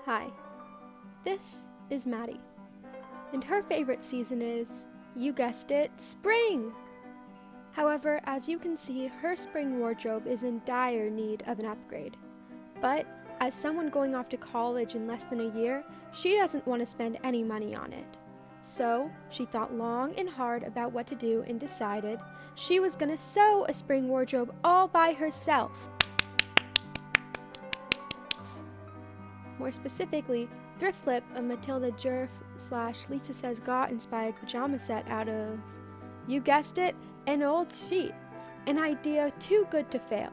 Hi, this is Maddie, and her favorite season is, you guessed it, spring! However, as you can see, her spring wardrobe is in dire need of an upgrade. But, as someone going off to college in less than a year, she doesn't want to spend any money on it. So, she thought long and hard about what to do and decided she was going to sew a spring wardrobe all by herself. More specifically, Thrift Flip, a Mathilda Djerf / Lisa Says Gah inspired pajama set out of, you guessed it, an old sheet. An idea too good to fail.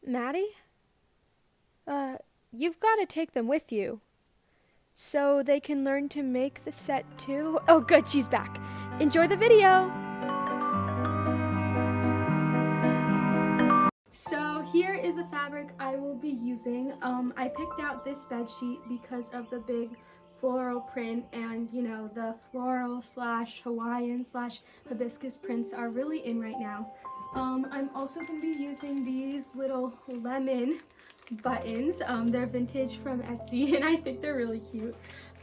Maddie? You've got to take them with you. So they can learn to make the set too. Oh good, she's back. Enjoy the video! So here is the fabric I will be using. I picked out this bed sheet because of the big floral print, and you know, the floral / Hawaiian / hibiscus prints are really in right now. I'm also going to be using these little lemon buttons. They're vintage from Etsy and I think they're really cute.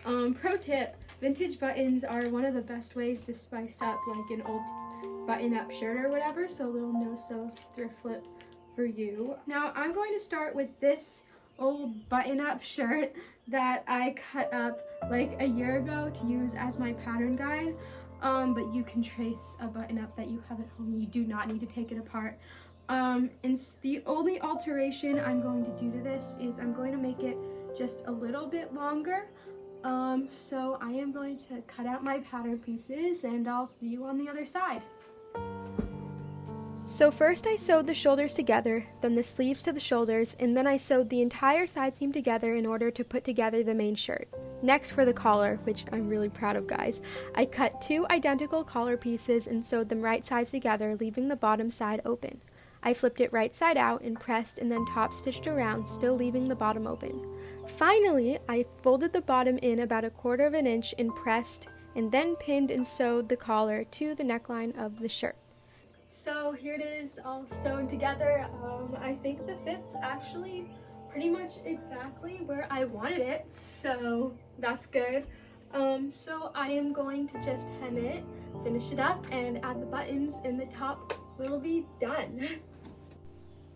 Pro tip, vintage buttons are one of the best ways to spice up like an old button-up shirt or whatever, so a little no-sew thrift flip for you. Now I'm going to start with this old button-up shirt that I cut up like a year ago to use as my pattern guide, but you can trace a button-up that you have at home. You do not need to take it apart. And the only alteration I'm going to do to this is I'm going to make it just a little bit longer. So I am going to cut out my pattern pieces and I'll see you on the other side. So first I sewed the shoulders together, then the sleeves to the shoulders, and then I sewed the entire side seam together in order to put together the main shirt. Next, for the collar, which I'm really proud of, guys, I cut 2 identical collar pieces and sewed them right sides together, leaving the bottom side open. I flipped it right side out and pressed and then top stitched around, still leaving the bottom open. Finally, I folded the bottom in about 1/4 inch and pressed, and then pinned and sewed the collar to the neckline of the shirt. So here it is, all sewn together. I think the fit's actually pretty much exactly where I wanted it, so that's good. So I am going to just hem it, finish it up, and add the buttons, and the top will be done.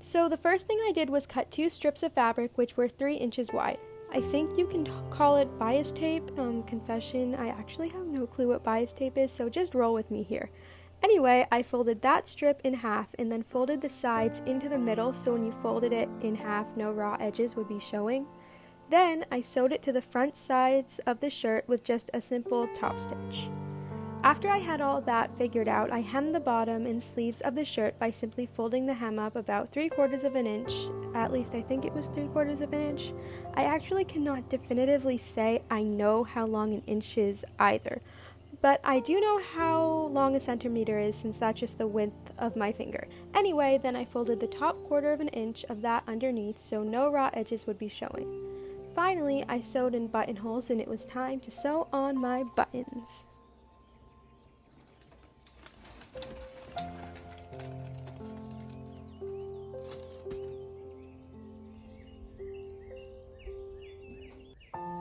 So the first thing I did was cut 2 strips of fabric which were 3 inches wide. I think you can call it bias tape. Confession, I actually have no clue what bias tape is, so just roll with me here. Anyway, I folded that strip in half and then folded the sides into the middle, so when you folded it in half, no raw edges would be showing. Then I sewed it to the front sides of the shirt with just a simple top stitch. After I had all that figured out, I hemmed the bottom and sleeves of the shirt by simply folding the hem up about 3/4 inch, at least I think it was 3/4 inch. I actually cannot definitively say I know how long an inch is either, but I do know how long a centimeter is since that's just the width of my finger. Anyway, then I folded the top 1/4 inch of that underneath so no raw edges would be showing. Finally, I sewed in buttonholes and it was time to sew on my buttons.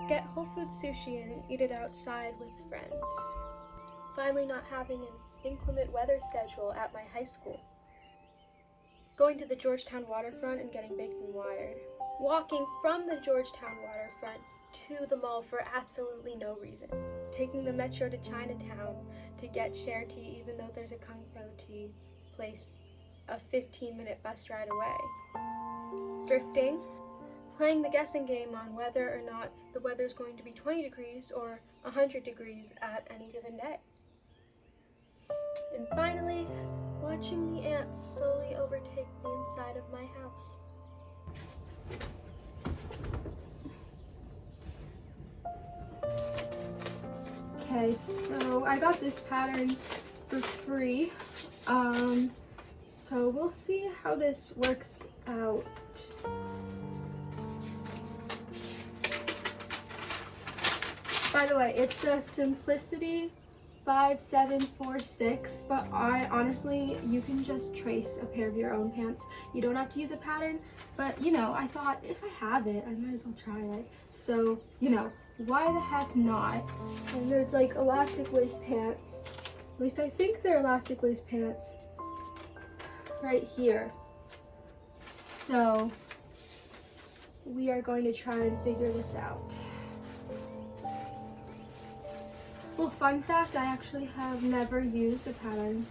Get Whole Foods sushi and eat it outside with friends. Finally not having an inclement weather schedule at my high school. Going to the Georgetown waterfront and getting baked and wired. Walking from the Georgetown waterfront to the mall for absolutely no reason. Taking the metro to Chinatown to get share tea even though there's a Kung Fu tea place a 15-minute bus ride away. Thrifting. Playing the guessing game on whether or not the weather's going to be 20 degrees or 100 degrees at any given day. And finally, watching the ants slowly overtake the inside of my house. Okay, so I got this pattern for free. So we'll see how this works out. By the way, it's the Simplicity 5746, but honestly, you can just trace a pair of your own pants. You don't have to use a pattern, but But, you know, I thought if I have it, I might as well try it. So, you know, why the heck not? And there's like elastic waist pants. At least I think they're elastic waist pants right here. So we are going to try and figure this out. Well, fun fact, I actually have never used a pattern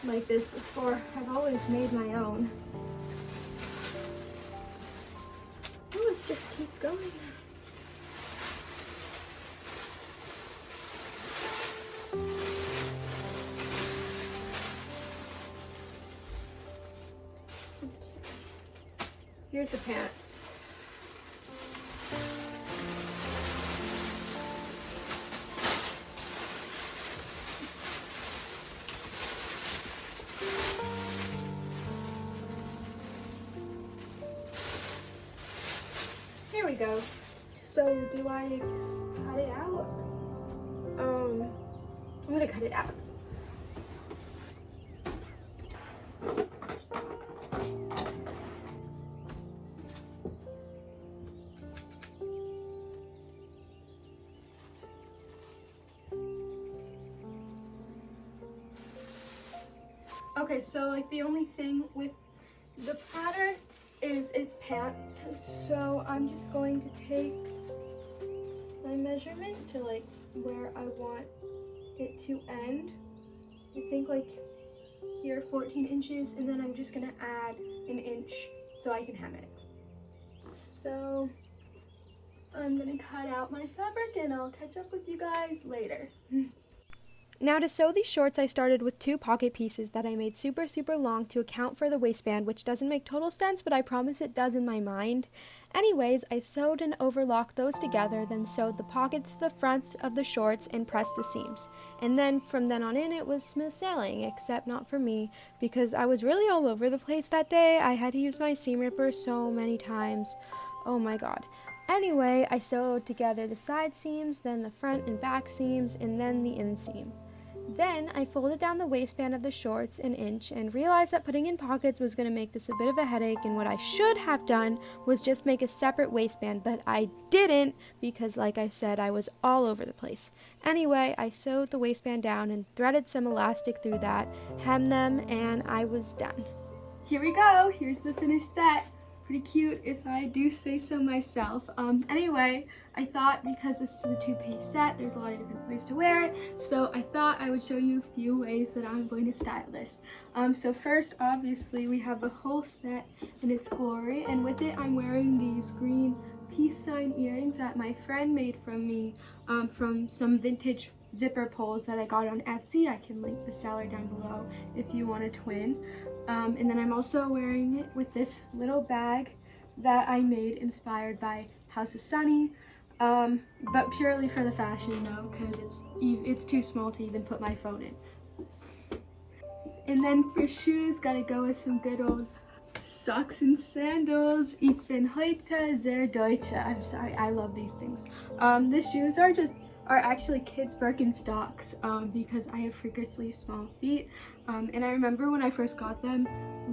like this before. I've always made my own. Oh, it just keeps going. Here's the pants. Here we go. So do I cut it out? I'm gonna cut it out. Okay, so like the only thing with the pattern is its pants, so I'm just going to take my measurement to like where I want it to end. I think like here 14 inches, and then I'm just gonna add an inch so I can hem it. So I'm gonna cut out my fabric and I'll catch up with you guys later. Now to sew these shorts, I started with 2 pocket pieces that I made super long to account for the waistband, which doesn't make total sense, but I promise it does in my mind. Anyways, I sewed and overlocked those together, then sewed the pockets to the fronts of the shorts and pressed the seams. And then from then on in, it was smooth sailing, except not for me, because I was really all over the place that day. I had to use my seam ripper so many times. Oh my god. Anyway, I sewed together the side seams, then the front and back seams, and then the inseam. Then I folded down the waistband of the shorts an inch and realized that putting in pockets was going to make this a bit of a headache, and what I should have done was just make a separate waistband, but I didn't because, like I said, I was all over the place. Anyway, I sewed the waistband down and threaded some elastic through that, hemmed them, and I was done. Here we go. Here's the finished set. Pretty cute if I do say so myself. Anyway, I thought because this is a 2-piece set, there's a lot of different ways to wear it, so I thought I would show you a few ways that I'm going to style this. So first, obviously, we have the whole set in its glory, and with it I'm wearing these green peace sign earrings that my friend made from me from some vintage zipper pulls that I got on Etsy. I can link the seller down below if you want a twin. And then I'm also wearing it with this little bag that I made inspired by House of Sunny, but purely for the fashion though, because it's too small to even put my phone in. And then for shoes, gotta go with some good old socks and sandals. Ich bin heute sehr deutsch. I'm sorry, I love these things. The shoes are actually kids' Birkenstocks because I have freakishly small feet. And I remember when I first got them,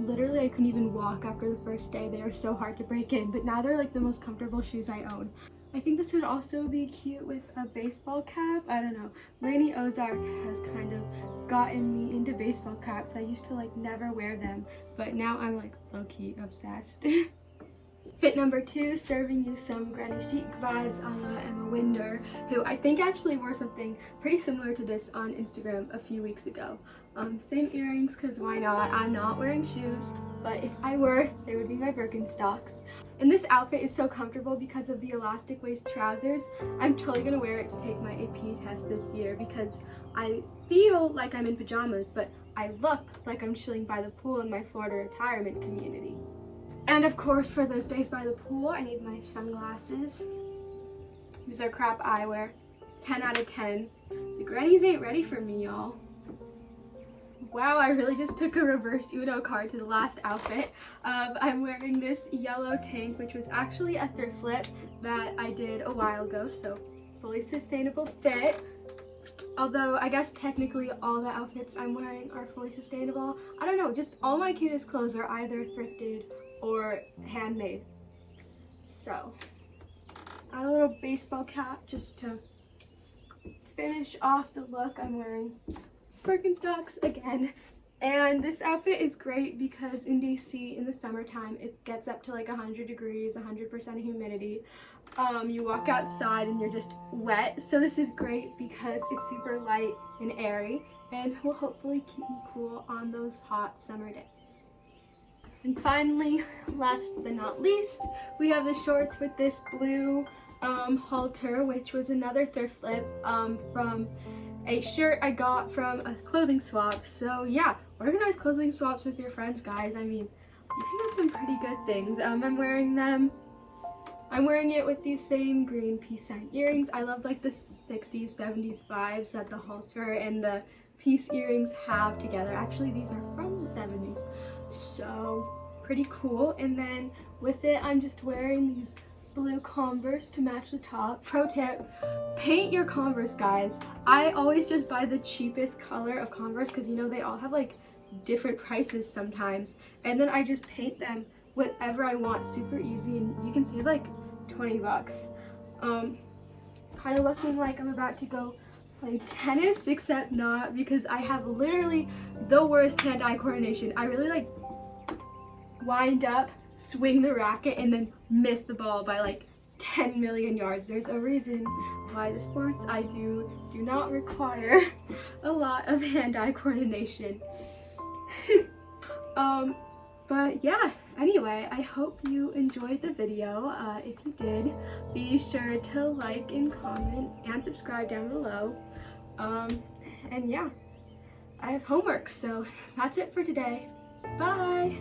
literally I couldn't even walk after the first day. They are so hard to break in, but now they're like the most comfortable shoes I own. I think this would also be cute with a baseball cap. I don't know. Lainey Ozark has kind of gotten me into baseball caps. I used to like never wear them, but now I'm like low-key obsessed. Fit number 2, serving you some granny chic vibes a la Emma Winder, who I think actually wore something pretty similar to this on Instagram a few weeks ago. Same earrings, because why not? I'm not wearing shoes, but if I were, they would be my Birkenstocks. And this outfit is so comfortable because of the elastic waist trousers. I'm totally gonna wear it to take my AP test this year because I feel like I'm in pajamas, but I look like I'm chilling by the pool in my Florida retirement community. And of course, for those days by the pool, I need my sunglasses. These are crap eyewear. 10 out of 10. The grannies ain't ready for me, y'all. Wow, I really just took a reverse Uno card to the last outfit. I'm wearing this yellow tank, which was actually a thrift flip that I did a while ago, so fully sustainable fit. Although I guess technically all the outfits I'm wearing are fully sustainable. I don't know, just all my cutest clothes are either thrifted or handmade. So, add a little baseball cap just to finish off the look. I'm wearing Birkenstocks again. And this outfit is great because in DC in the summertime it gets up to like 100 degrees, 100% humidity. You walk outside and you're just wet. So this is great because it's super light and airy and will hopefully keep me cool on those hot summer days. And finally, last but not least, we have the shorts with this blue halter, which was another thrift flip from a shirt I got from a clothing swap. So yeah, organize clothing swaps with your friends, guys. I mean, you can get some pretty good things. I'm wearing it with these same green peace sign earrings. I love like the 60s, 70s vibes that the halter and the peace earrings have together. Actually, these are from the 70s, so pretty cool. And then with it, I'm just wearing these blue Converse to match the top. Pro tip, paint your Converse, guys. I always just buy the cheapest color of Converse because you know they all have like different prices sometimes, and then I just paint them whatever I want, super easy, and you can save like 20 bucks. Kind of looking like I'm about to go play tennis, except not, because I have literally the worst hand-eye coordination. I really like wind up, swing the racket, and then miss the ball by like 10 million yards. There's a reason why the sports I do not require a lot of hand-eye coordination. But yeah, anyway, I hope you enjoyed the video. If you did, be sure to like and comment and subscribe down below. And yeah, I have homework, so that's it for today. Bye!